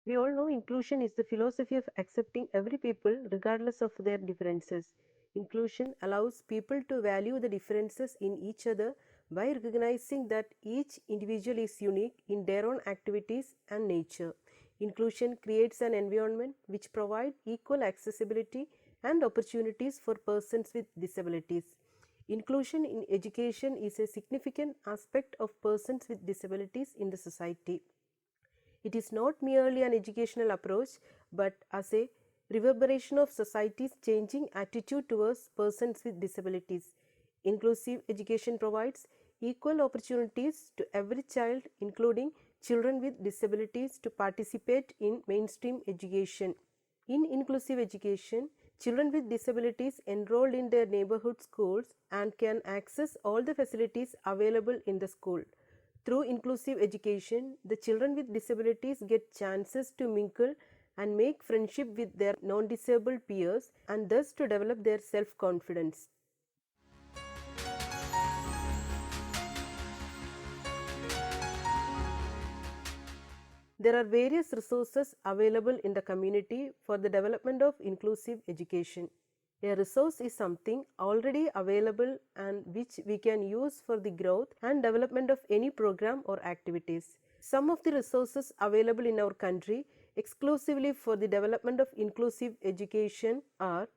We all know inclusion is the philosophy of accepting every people regardless of their differences. Inclusion allows people to value the differences in each other by recognizing that each individual is unique in their own activities and nature. Inclusion creates an environment which provides equal accessibility and opportunities for persons with disabilities. Inclusion in education is a significant aspect of persons with disabilities in the society. It is not merely an educational approach, but as a reverberation of society's changing attitude towards persons with disabilities. Inclusive education provides equal opportunities to every child, including children with disabilities, to participate in mainstream education. In inclusive education, children with disabilities enrolled in their neighborhood schools and can access all the facilities available in the school. Through inclusive education, the children with disabilities get chances to mingle and make friendship with their non-disabled peers and thus to develop their self-confidence. There are various resources available in the community for the development of inclusive education. A resource is something already available and which we can use for the growth and development of any program or activities. Some of the resources available in our country exclusively for the development of inclusive education are: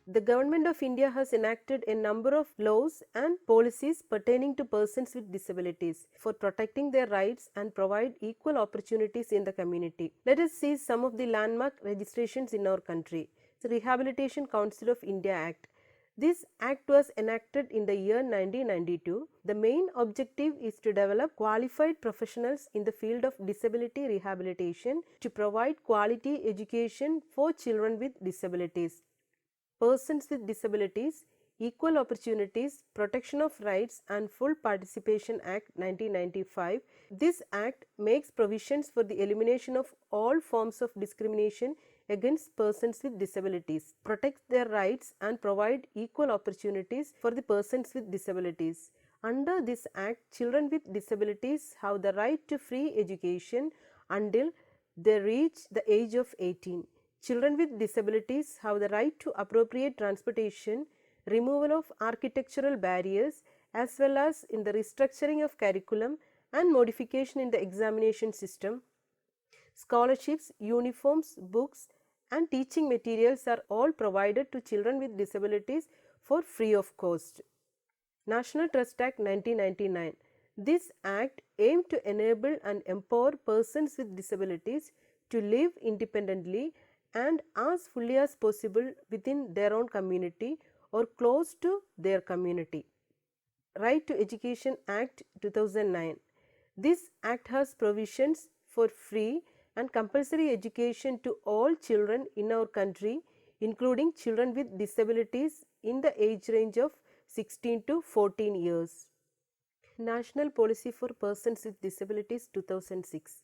the Government of India has enacted a number of laws and policies pertaining to persons with disabilities for protecting their rights and provide equal opportunities in the community. Let us see some of the landmark registrations in our country. The Rehabilitation Council of India Act. This act was enacted in the year 1992. The main objective is to develop qualified professionals in the field of disability rehabilitation to provide quality education for children with disabilities. Persons with Disabilities, Equal Opportunities, Protection of Rights and Full Participation Act 1995. This act makes provisions for the elimination of all forms of discrimination against persons with disabilities, protects their rights and provide equal opportunities for the persons with disabilities. Under this act, children with disabilities have the right to free education until they reach the age of 18. Children with disabilities have the right to appropriate transportation, removal of architectural barriers, as well as in the restructuring of curriculum and modification in the examination system. Scholarships, uniforms, books and teaching materials are all provided to children with disabilities for free of cost. National Trust Act 1999. This act aimed to enable and empower persons with disabilities to live independently and as fully as possible within their own community or close to their community. Right to Education Act 2009. This act has provisions for free and compulsory education to all children in our country, including children with disabilities in the age range of 16 to 14 years. National Policy for Persons with Disabilities 2006.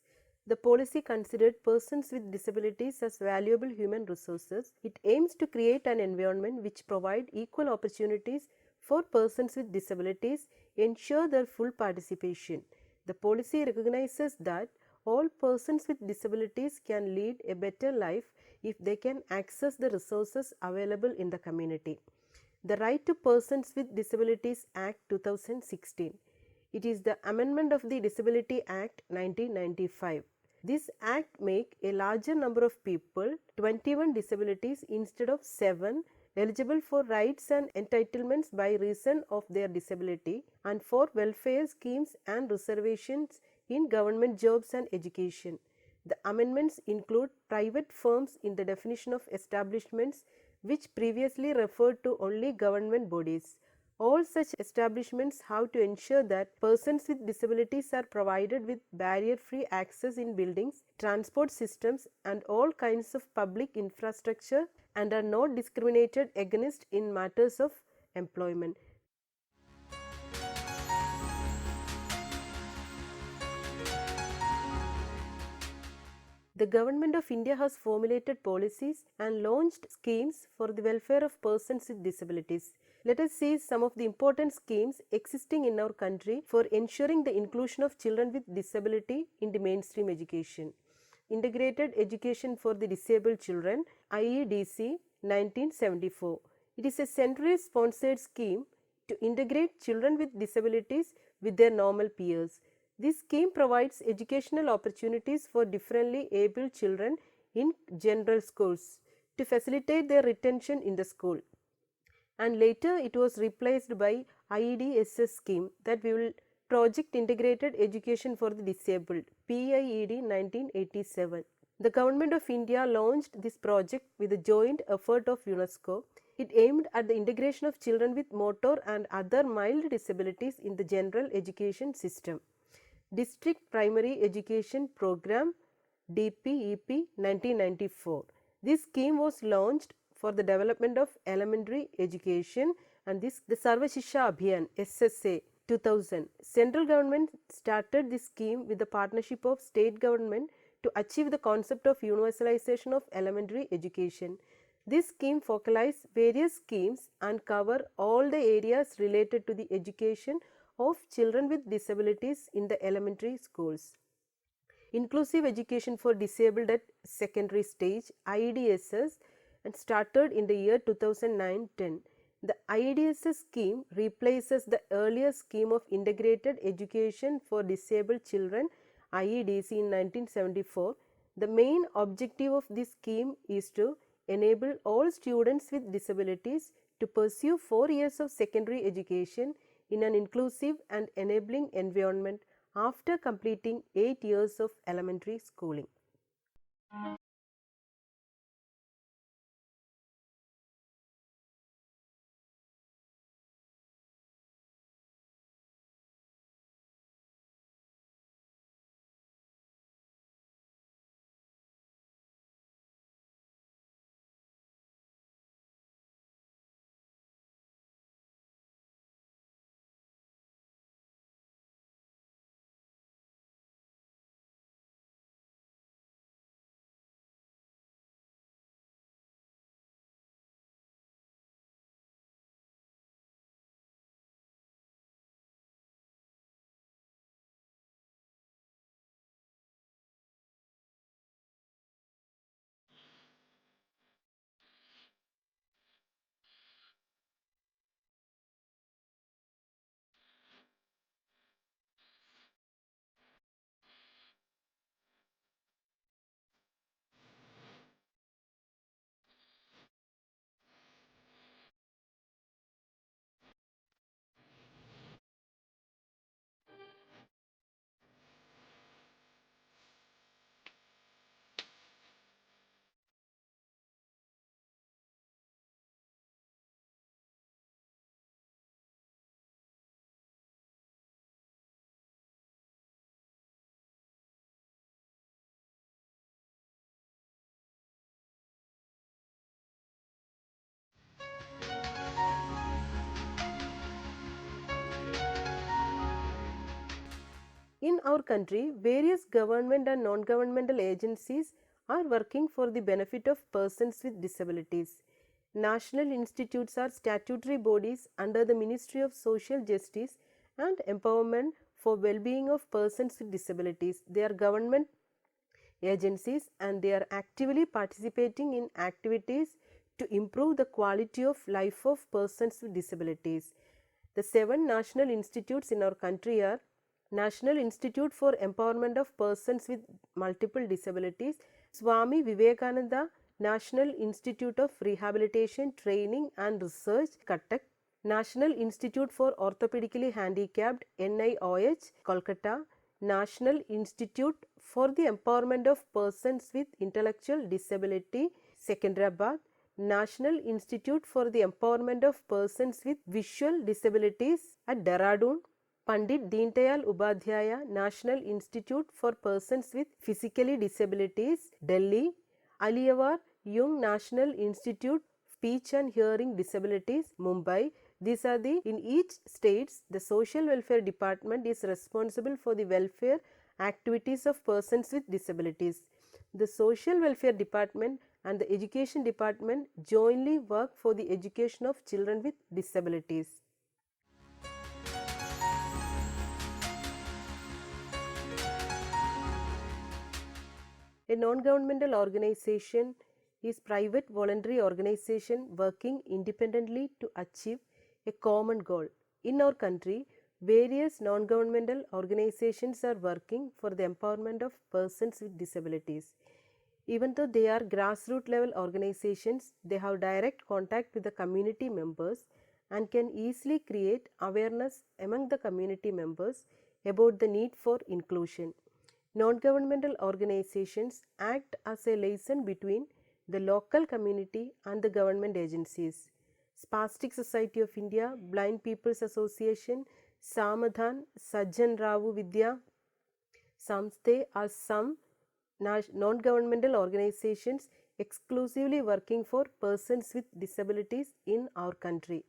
The policy considered persons with disabilities as valuable human resources. It aims to create an environment which provides equal opportunities for persons with disabilities, ensure their full participation. The policy recognizes that all persons with disabilities can lead a better life if they can access the resources available in the community. The Right to Persons with Disabilities Act 2016. It is the amendment of the Disability Act 1995. This act makes a larger number of people, 21 disabilities instead of 7, eligible for rights and entitlements by reason of their disability, and for welfare schemes and reservations in government jobs and education. The amendments include private firms in the definition of establishments, which previously referred to only government bodies. All such establishments have to ensure that persons with disabilities are provided with barrier-free access in buildings, transport systems, and all kinds of public infrastructure, and are not discriminated against in matters of employment. The Government of India has formulated policies and launched schemes for the welfare of persons with disabilities. Let us see some of the important schemes existing in our country for ensuring the inclusion of children with disability in the mainstream education. Integrated Education for the Disabled Children, IEDC 1974. It is a centrally sponsored scheme to integrate children with disabilities with their normal peers. This scheme provides educational opportunities for differently abled children in general schools to facilitate their retention in the school. And later it was replaced by IEDSS scheme, that we will Project Integrated Education for the Disabled, PIED 1987. The Government of India launched this project with a joint effort of UNESCO. It aimed at the integration of children with motor and other mild disabilities in the general education system. District Primary Education Program, DPEP 1994. This scheme was launched for the development of elementary education, and the Sarva Shiksha Abhiyan SSA 2000. Central government started this scheme with the partnership of state government to achieve the concept of universalization of elementary education. This scheme focalizes various schemes and cover all the areas related to the education of children with disabilities in the elementary schools. Inclusive Education for Disabled at Secondary Stage, IEDSS, and started in the year 2009-10. The IEDSS scheme replaces the earlier scheme of Integrated Education for Disabled Children, IEDC, in 1974. The main objective of this scheme is to enable all students with disabilities to pursue 4 years of secondary education in an inclusive and enabling environment after completing 8 years of elementary schooling. In our country, various government and non-governmental agencies are working for the benefit of persons with disabilities. National institutes are statutory bodies under the Ministry of Social Justice and Empowerment for well-being of persons with disabilities. They are government agencies and they are actively participating in activities to improve the quality of life of persons with disabilities. The 7 national institutes in our country are National Institute for Empowerment of Persons with Multiple Disabilities, Swami Vivekananda National Institute of Rehabilitation, Training and Research, Cuttack, National Institute for Orthopedically Handicapped, NIOH, Kolkata, National Institute for the Empowerment of Persons with Intellectual Disability, Secunderabad, National Institute for the Empowerment of Persons with Visual Disabilities at Dehradun, Pandit Deendayal Upadhyaya National Institute for Persons with Physically Disabilities, Delhi, Aliyavar Young National Institute Speech and Hearing Disabilities, Mumbai. These are in each states, the Social Welfare Department is responsible for the welfare activities of persons with disabilities. The Social Welfare Department and the Education Department jointly work for the education of children with disabilities. A non-governmental organization is private voluntary organization working independently to achieve a common goal. In our country, various non-governmental organizations are working for the empowerment of persons with disabilities. Even though they are grassroots level organizations, they have direct contact with the community members and can easily create awareness among the community members about the need for inclusion. Non-governmental organizations act as a liaison between the local community and the government agencies. Spastic Society of India, Blind People's Association, Samadhan, Sajjan Ravu Vidya Samsthe are some non-governmental organizations exclusively working for persons with disabilities in our country.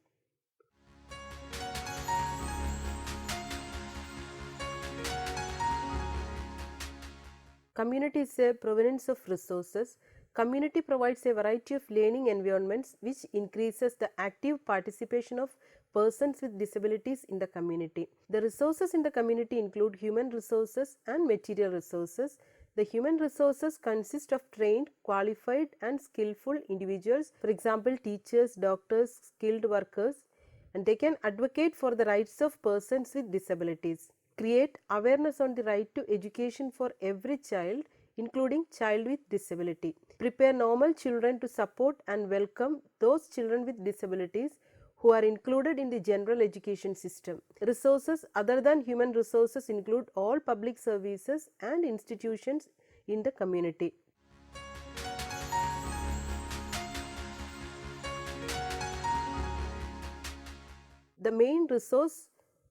Community is a provenance of resources. Community provides a variety of learning environments which increases the active participation of persons with disabilities in the community. The resources in the community include human resources and material resources. The human resources consist of trained, qualified and skillful individuals, for example teachers, doctors, skilled workers, and they can advocate for the rights of persons with disabilities. Create awareness on the right to education for every child, including child with disability. Prepare normal children to support and welcome those children with disabilities who are included in the general education system. Resources other than human resources include all public services and institutions in the community. The main resource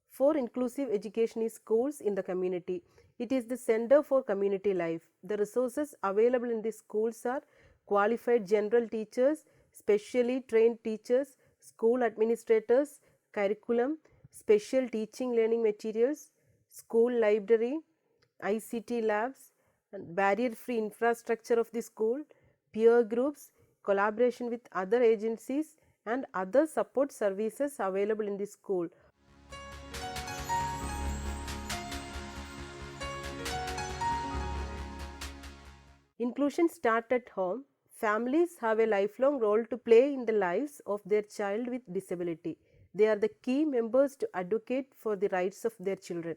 for inclusive education is schools in the community. It is the center for community life. The resources available in the schools are qualified general teachers, specially trained teachers, school administrators, curriculum, special teaching learning materials, school library, ICT labs, and barrier-free infrastructure of the school, peer groups, collaboration with other agencies and other support services available in the school. Inclusion starts at home. Families have a lifelong role to play in the lives of their child with disability. They are the key members to advocate for the rights of their children.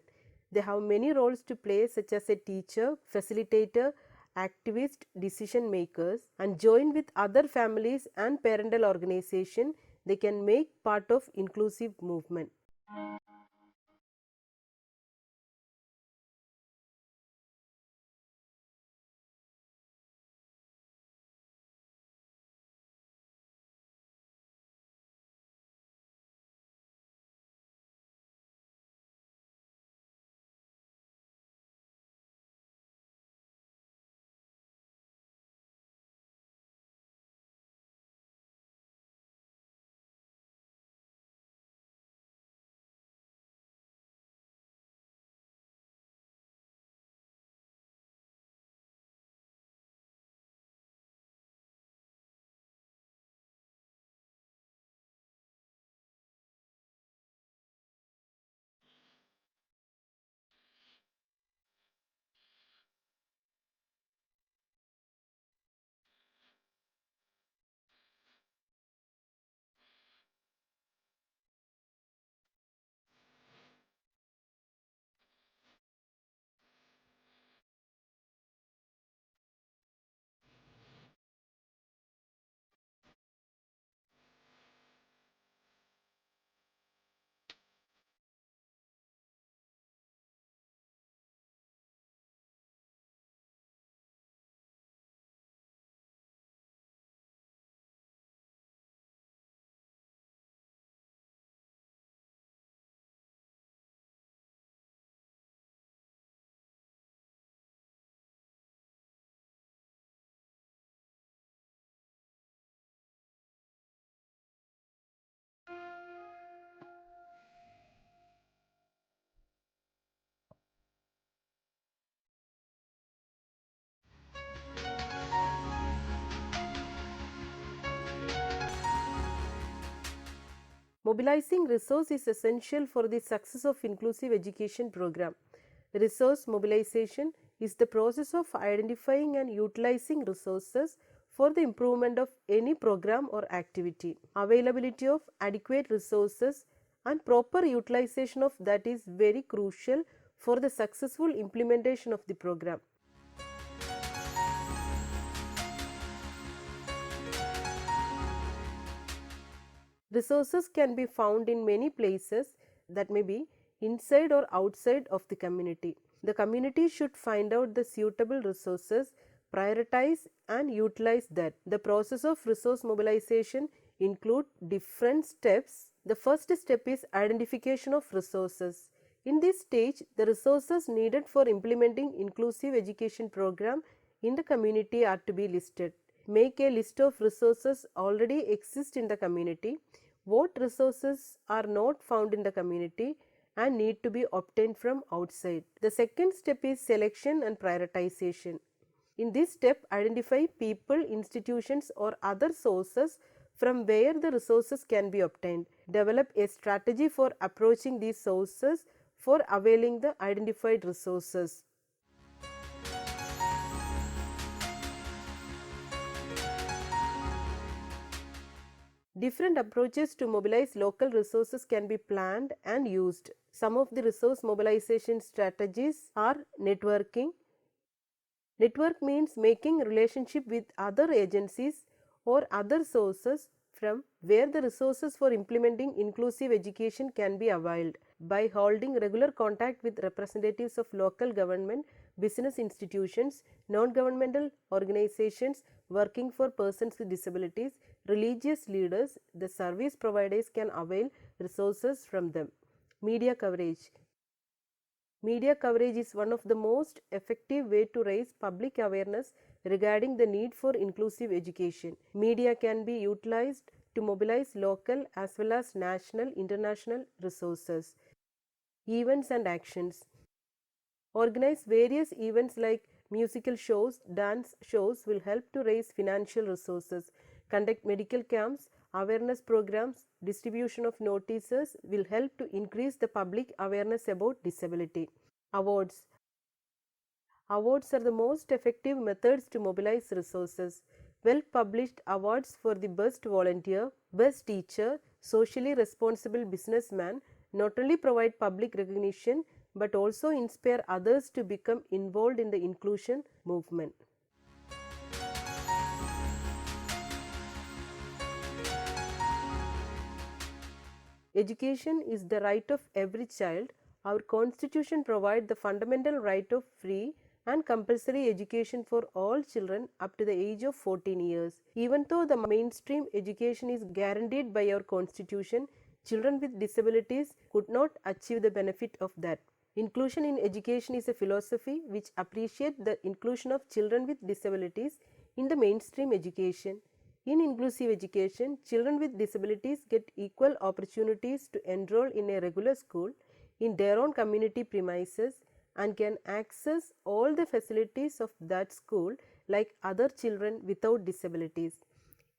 They have many roles to play such as a teacher, facilitator, activist, decision makers, and join with other families and parental organizations, they can make part of inclusive movement. Mobilizing resource is essential for the success of inclusive education program. Resource mobilization is the process of identifying and utilizing resources for the improvement of any program or activity. Availability of adequate resources and proper utilization of that is very crucial for the successful implementation of the program. Resources can be found in many places, that may be inside or outside of the community. The community should find out the suitable resources, prioritize and utilize that. The process of resource mobilization include different steps. The first step is identification of resources. In this stage, the resources needed for implementing inclusive education program in the community are to be listed. Make a list of resources already exist in the community, what resources are not found in the community and need to be obtained from outside. The second step is selection and prioritization. In this step, identify people, institutions or other sources from where the resources can be obtained. Develop a strategy for approaching these sources for availing the identified resources. Different approaches to mobilize local resources can be planned and used. Some of the resource mobilization strategies are networking. Network means making relationship with other agencies or other sources from where the resources for implementing inclusive education can be availed. By holding regular contact with representatives of local government, business institutions, non-governmental organizations working for persons with disabilities, religious leaders, the service providers can avail resources from them. Media coverage. Media coverage is one of the most effective way to raise public awareness regarding the need for inclusive education. Media can be utilized to mobilize local as well as national, international resources. Events and actions. Organize various events like musical shows, dance shows will help to raise financial resources. Conduct medical camps, awareness programs, distribution of notices will help to increase the public awareness about disability. Awards. Awards are the most effective methods to mobilize resources. Well-published awards for the best volunteer, best teacher, socially responsible businessman not only provide public recognition but also inspire others to become involved in the inclusion movement. Education is the right of every child. Our Constitution provides the fundamental right of free and compulsory education for all children up to the age of 14 years. Even though the mainstream education is guaranteed by our Constitution, children with disabilities could not achieve the benefit of that. Inclusion in education is a philosophy which appreciates the inclusion of children with disabilities in the mainstream education. In inclusive education, children with disabilities get equal opportunities to enroll in a regular school in their own community premises and can access all the facilities of that school like other children without disabilities.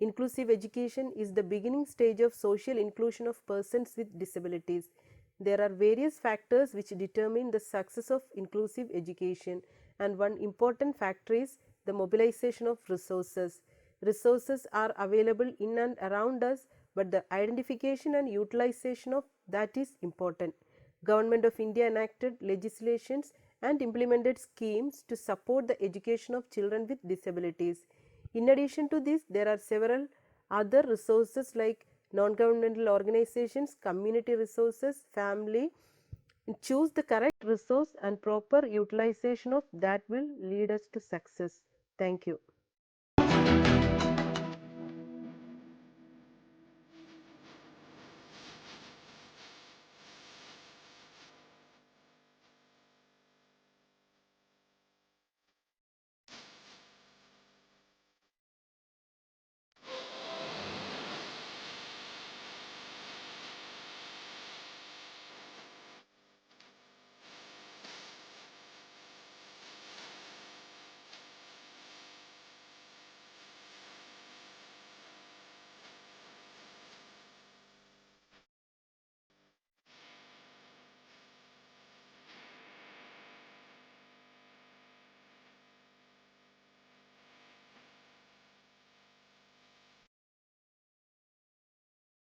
Inclusive education is the beginning stage of social inclusion of persons with disabilities. There are various factors which determine the success of inclusive education, and one important factor is the mobilization of resources. Resources are available in and around us, but the identification and utilization of that is important. Government of India enacted legislations and implemented schemes to support the education of children with disabilities. In addition to this, there are several other resources like non-governmental organizations, community resources, family. Choose the correct resource and proper utilization of that will lead us to success. Thank you.